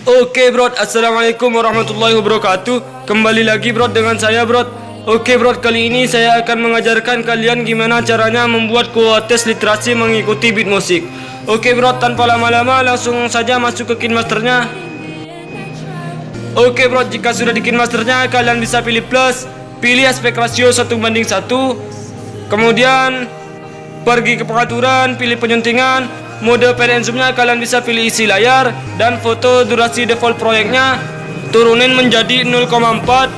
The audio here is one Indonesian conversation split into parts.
Oke bro, assalamualaikum warahmatullahi wabarakatuh. Kembali lagi bro dengan saya bro. Oke bro, kali ini saya akan mengajarkan kalian gimana caranya membuat kuota tes literasi mengikuti beat musik. Oke bro, tanpa lama-lama langsung saja masuk ke KineMasternya. Oke bro, jika sudah di KineMasternya kalian bisa pilih plus, pilih aspek rasio 1:1. Kemudian pergi ke pengaturan, pilih penyuntingan, mode pen and zoom-nya kalian bisa pilih isi layar, dan foto durasi default proyeknya turunin menjadi 0,4.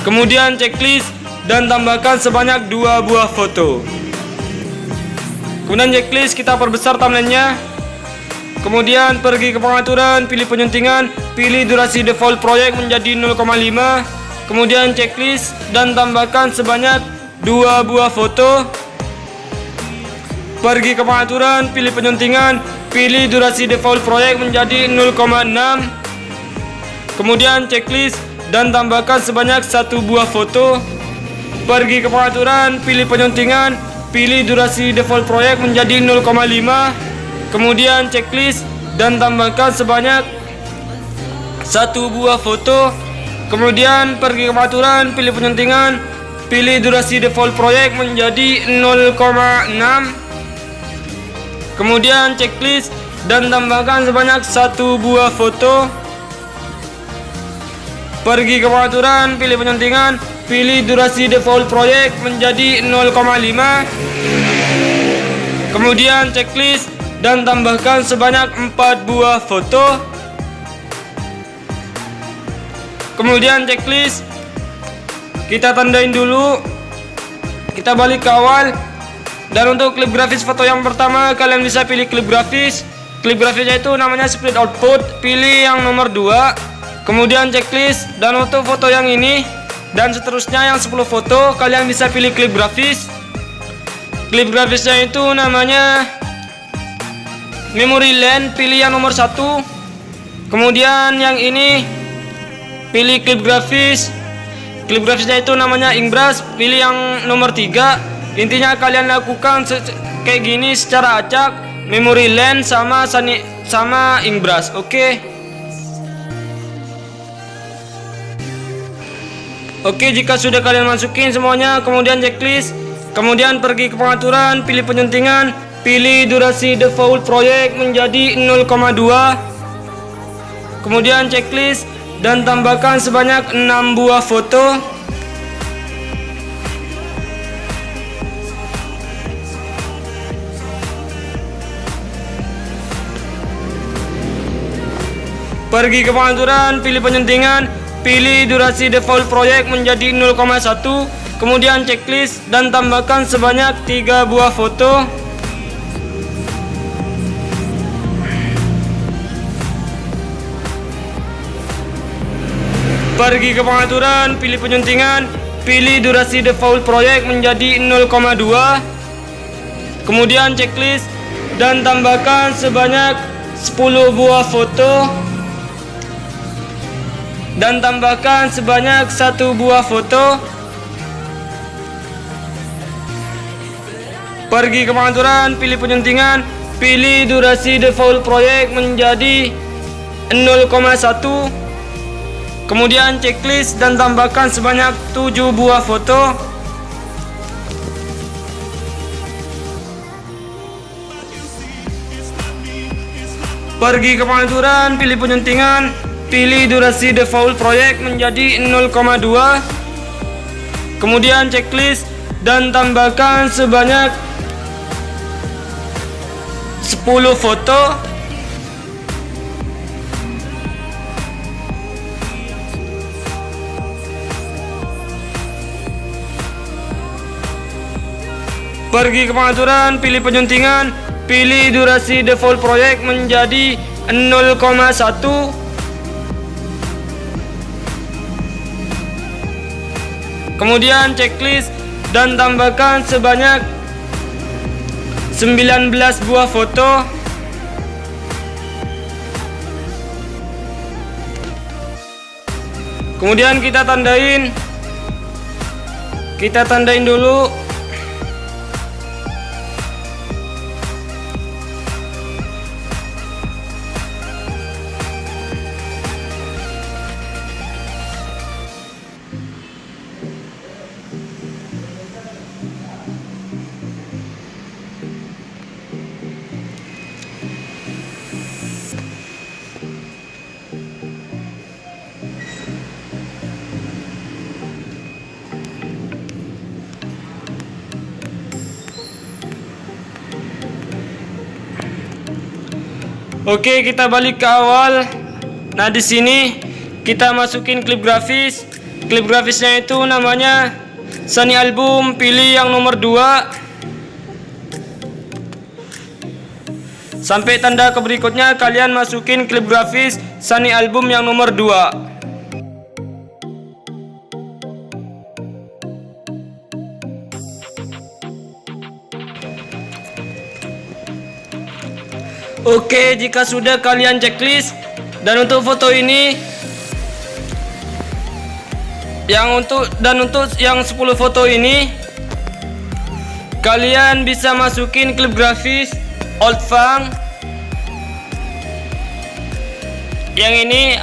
Kemudian checklist dan tambahkan sebanyak 2 buah foto. Kemudian checklist kita perbesar thumbnailnya. Kemudian pergi ke pengaturan, pilih penyuntingan, pilih durasi default proyek menjadi 0,5. Kemudian checklist dan tambahkan sebanyak 2 buah foto. Pergi ke pengaturan, pilih penyuntingan, pilih durasi default proyek menjadi 0,6. Kemudian checklist dan tambahkan sebanyak 1 buah foto. Pergi ke pengaturan, pilih penyuntingan, pilih durasi default proyek menjadi 0,5. Kemudian checklist dan tambahkan sebanyak 1 buah foto. Kemudian pergi ke pengaturan, pilih penyuntingan, pilih durasi default proyek menjadi 0,6. Kemudian checklist dan tambahkan sebanyak 1 buah foto. Pergi ke pengaturan, pilih penyuntingan, pilih durasi default proyek menjadi 0,5. Kemudian checklist dan tambahkan sebanyak 4 buah foto. Kemudian checklist kita tandain dulu. Kita balik ke awal. Dan untuk klip grafis foto yang pertama, kalian bisa pilih klip grafis. Klip grafisnya itu namanya split output. Pilih yang nomor 2. Kemudian checklist. Dan untuk foto yang ini dan seterusnya yang 10 foto, kalian bisa pilih klip grafis. Klip grafisnya itu namanya memory lane. Pilih yang nomor 1. Kemudian yang ini pilih klip grafis. Klip grafisnya itu namanya inkbrush. Pilih yang nomor 3. Intinya kalian lakukan kayak gini secara acak, memory lane sama inkbrush. Oke. Oke, jika sudah kalian masukin semuanya, kemudian checklist, kemudian pergi ke pengaturan, pilih penyuntingan, pilih durasi default proyek menjadi 0,2. Kemudian checklist dan tambahkan sebanyak 6 buah foto. Pergi ke pengaturan, pilih penyuntingan, pilih durasi default proyek menjadi 0,1. Kemudian checklist dan tambahkan sebanyak 3 buah foto. Pergi ke pengaturan, pilih penyuntingan, pilih durasi default proyek menjadi 0,2. Kemudian checklist dan tambahkan sebanyak 10 buah foto. Dan tambahkan sebanyak 1 buah foto. Pergi ke pengaturan, pilih penyuntingan, pilih durasi default proyek menjadi 0,1. Kemudian checklist dan tambahkan sebanyak 7 buah foto. Pergi ke pengaturan, pilih penyuntingan, pilih durasi default proyek menjadi 0,2. Kemudian checklist dan tambahkan sebanyak 10 foto. Pergi ke pengaturan, pilih penyuntingan, pilih durasi default proyek menjadi 0,1. Kemudian checklist dan tambahkan sebanyak 19 buah foto. Kemudian kita tandain dulu. Oke, kita balik ke awal. Nah, di sini kita masukin klip grafis. Klip grafisnya itu namanya Sunny Album, pilih yang nomor 2. Sampai tanda ke berikutnya kalian masukin klip grafis Sunny Album yang nomor 2. Oke, jika sudah kalian checklist, dan untuk foto ini untuk yang 10 foto ini kalian bisa masukin klip grafis Old Funk. Yang ini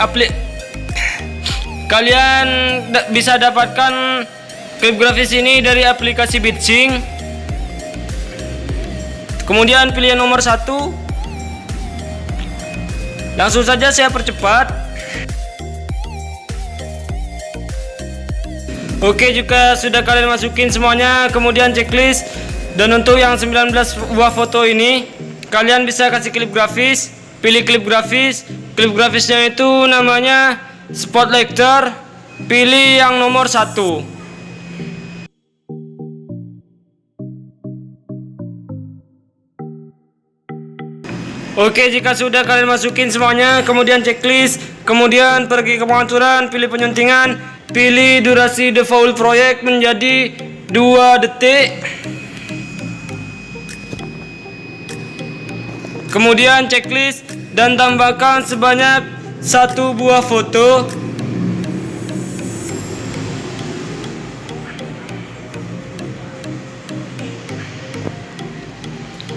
kalian bisa dapatkan klip grafis ini dari aplikasi Bitsync. Kemudian pilih yang nomor 1. Langsung saja saya percepat. Oke, jika sudah kalian masukin semuanya, kemudian checklist. Dan untuk yang 19 buah foto ini, kalian bisa kasih klip grafis. Pilih klip grafis. Klip grafisnya itu namanya Spotlighter. Pilih yang nomor 1. Oke, jika sudah kalian masukin semuanya, kemudian checklist, kemudian pergi ke pengaturan, pilih penyuntingan, pilih durasi default project menjadi 2 detik. Kemudian checklist dan tambahkan sebanyak 1 buah foto.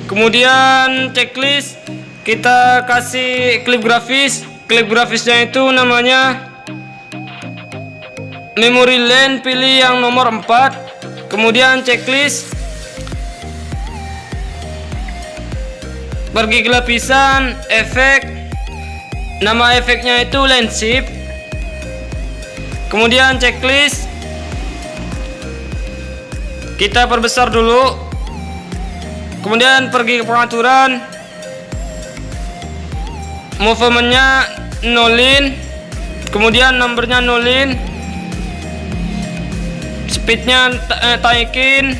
Kemudian checklist, kita kasih klip grafis. Klip grafisnya itu namanya Memory Lane, pilih yang nomor 4. Kemudian checklist, pergi ke lapisan efek. Nama efeknya itu Landscape. Kemudian checklist, kita perbesar dulu. Kemudian pergi ke pengaturan, movementnya nolin, kemudian nomornya nolin, speednya taikin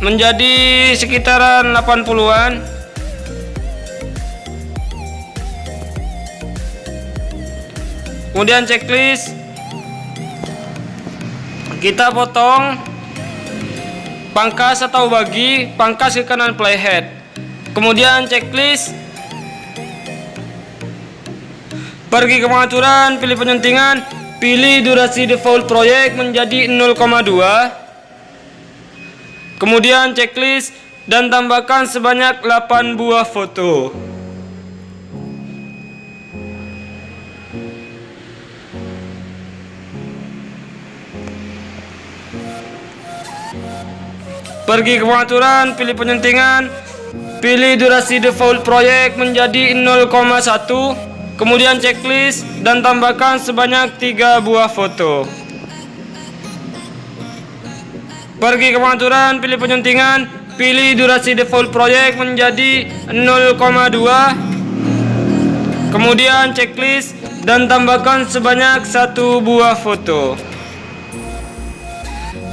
menjadi sekitaran 80-an. Kemudian checklist, kita potong pangkas atau bagi, pangkas ke kanan playhead. Kemudian checklist, pergi ke pengaturan, pilih penyuntingan, pilih durasi default project menjadi 0,2. Kemudian checklist dan tambahkan sebanyak 8 buah foto. Pergi ke pengaturan, pilih penyuntingan, pilih durasi default project menjadi 0,1. Kemudian checklist dan tambahkan sebanyak 3 buah foto. Pergi ke pengaturan, pilih penyuntingan, pilih durasi default project menjadi 0,2. Kemudian checklist dan tambahkan sebanyak 1 buah foto.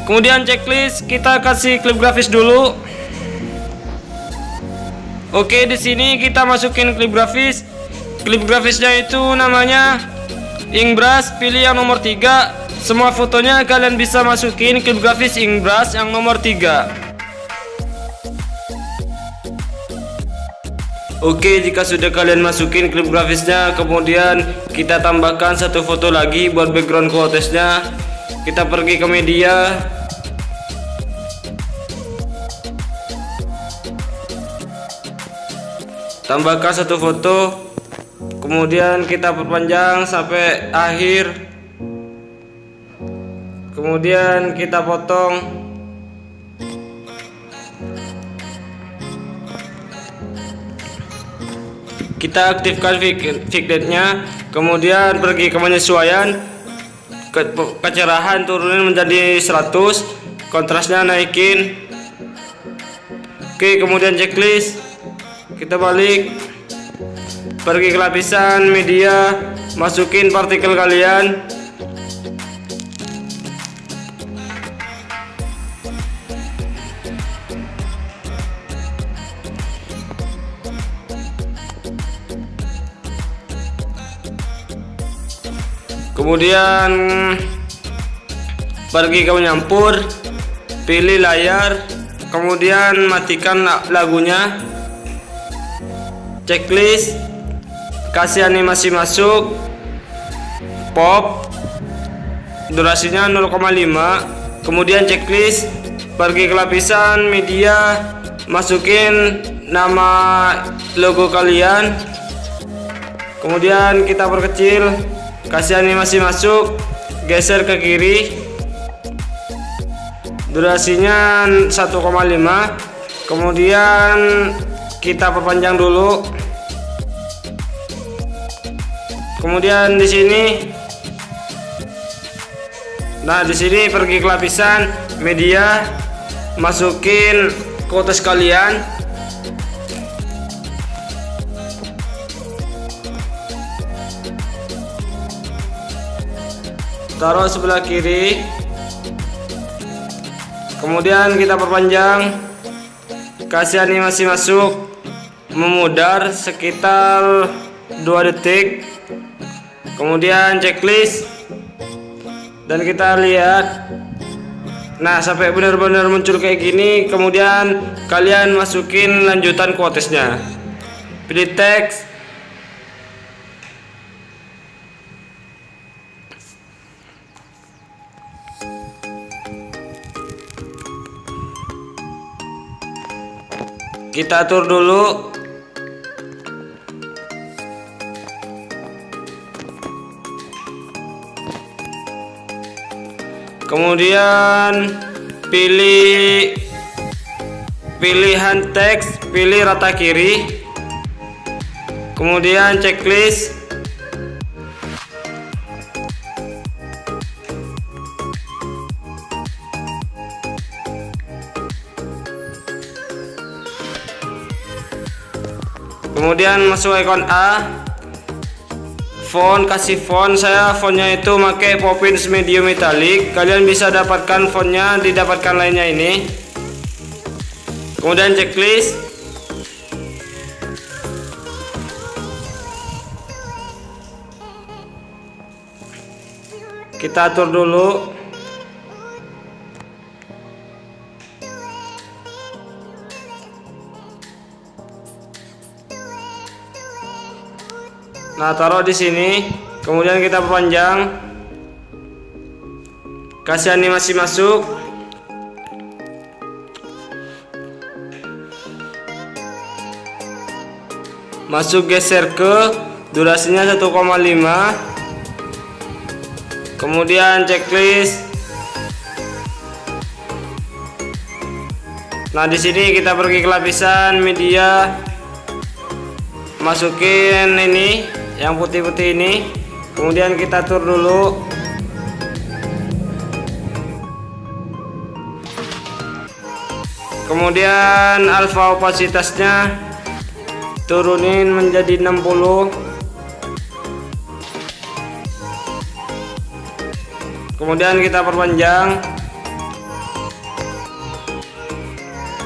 Kemudian checklist, kita kasih klip grafis dulu. Oke, di sini kita masukin klip grafis. Klip grafisnya itu namanya Ingbrush, pilih yang nomor 3. Semua fotonya kalian bisa masukin klip grafis Ingbrush yang nomor 3. Oke, jika sudah kalian masukin klip grafisnya, kemudian kita tambahkan 1 foto lagi buat background quotesnya. Kita pergi ke media, tambahkan 1 foto, kemudian kita perpanjang sampai akhir, kemudian kita potong. Kita aktifkan vignette-nya, kemudian pergi ke penyesuaian, kecerahan turunin menjadi 100, kontrasnya naikin. Oke, kemudian checklist, kita balik, pergi ke lapisan media, masukin partikel kalian. Kemudian pergi ke menyampur, pilih layar, kemudian matikan lagunya. Checklist, kasih animasi masuk, pop, durasinya 0,5. Kemudian checklist, pergi ke lapisan media, masukin nama logo kalian. Kemudian kita perkecil, kasih animasi masuk, geser ke kiri, durasinya 1,5. kemudian kita perpanjang dulu. Kemudian di sini, nah di sini pergi ke lapisan media, masukin quotes kalian. Taruh sebelah kiri. Kemudian kita perpanjang, kasih animasi masuk, memudar sekitar 2 detik. Kemudian checklist, dan kita lihat. Nah, sampai benar-benar muncul kayak gini. Kemudian kalian masukin lanjutan quotesnya. Pilih teks. Kita atur dulu. Kemudian pilih pilihan teks, pilih rata kiri. Kemudian checklist. Kemudian masuk ikon A, font, kasih font. Saya fontnya itu pakai Poppins medium metallic. Kalian bisa dapatkan fontnya, didapatkan lainnya ini. Kemudian checklist. Kita atur dulu. Nah, taruh di sini. Kemudian kita perpanjang, kasih animasi masuk. Masuk, geser ke, durasinya 1,5. Kemudian checklist. Nah, di sini kita pergi ke lapisan media, masukin ini yang putih-putih ini. Kemudian kita atur dulu. Kemudian alpha opasitasnya turunin menjadi 60. Kemudian kita perpanjang,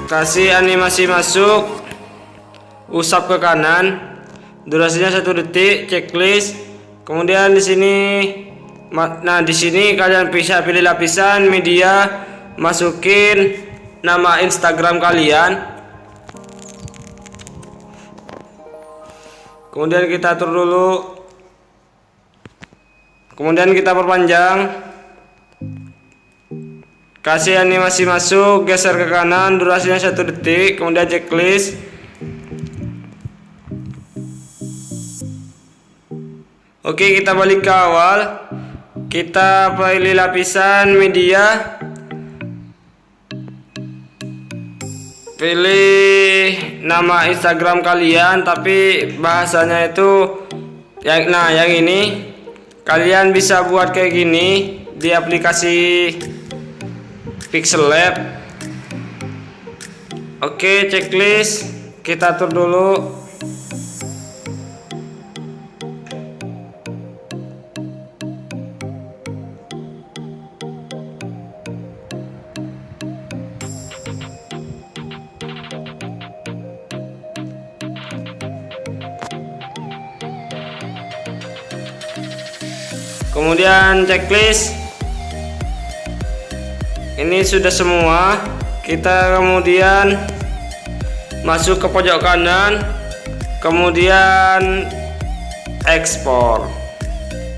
kasih animasi masuk, usap ke kanan, durasinya 1 detik. Checklist. Kemudian di sini, nah di sini kalian bisa pilih lapisan media, masukin nama Instagram kalian. Kemudian kita atur dulu. Kemudian kita perpanjang, kasih animasi masuk, geser ke kanan, durasinya 1 detik. Kemudian checklist. Oke, kita balik ke awal. Kita pilih lapisan media, pilih nama Instagram kalian, tapi bahasanya itu yang ini. Kalian bisa buat kayak gini di aplikasi Pixel Lab. Oke, checklist. Kita atur dulu. Kemudian checklist. Ini sudah semua. Kita kemudian masuk ke pojok kanan, kemudian ekspor.